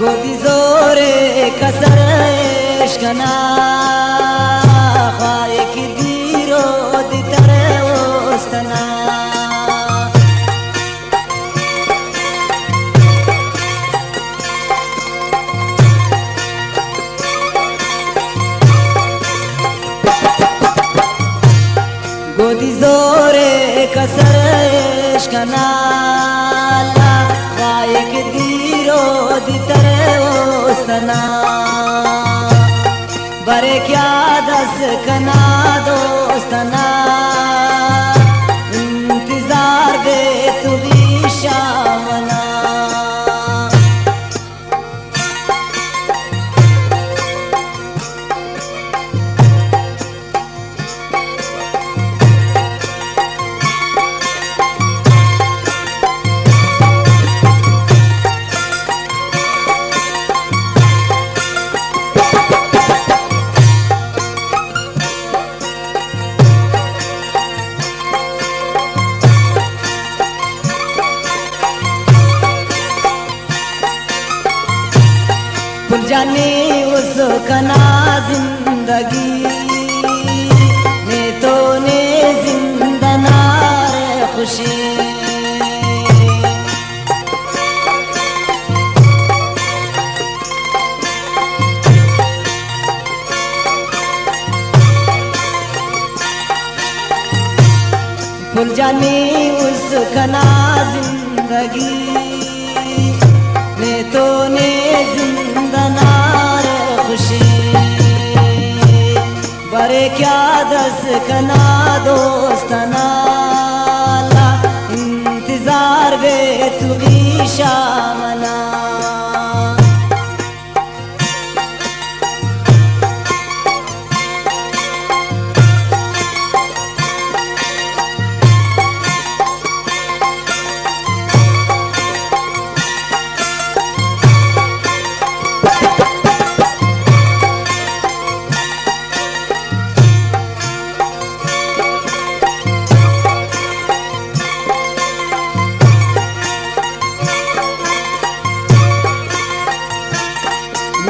गोदी जोरे कसर इश्कना ख्वाए की दीरो दितर ओस्तना गोदी जोरे कसर इश्कना ख्वाए की दीरो दितर ओस्तना बरे क्या दस कना दोस्तना इंतजार बे तू भी शामना जाने उसका ना जिंदगी ने तो ने जिंदा नार खुशी भूल जाने उसका ना जिंदगी ने तो ने जिंदा नार खुशी बरे क्या दस कना दोस्तना ला इंतजार बे तू भी शामना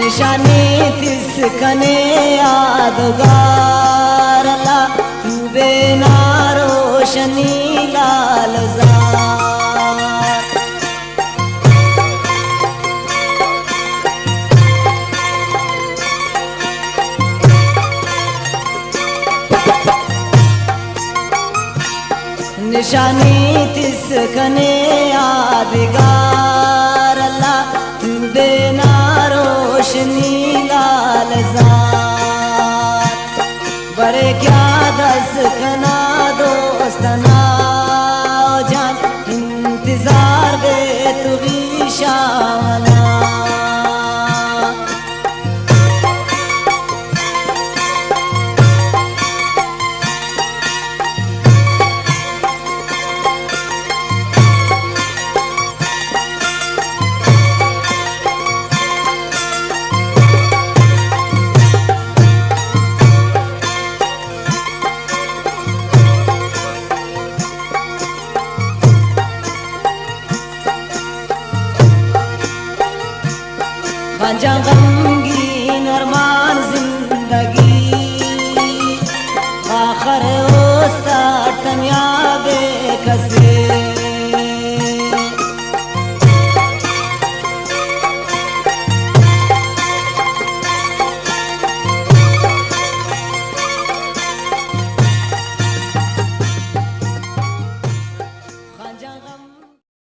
निशानी तिस कने यादगार ला तू बेना रोशनी लाल जार निशानी तिस कने यादगार ला तू बेना रोशनी लाल जार बरे क्या दस कना दोस्तना जान इंतजार बे तू भी शामना jangan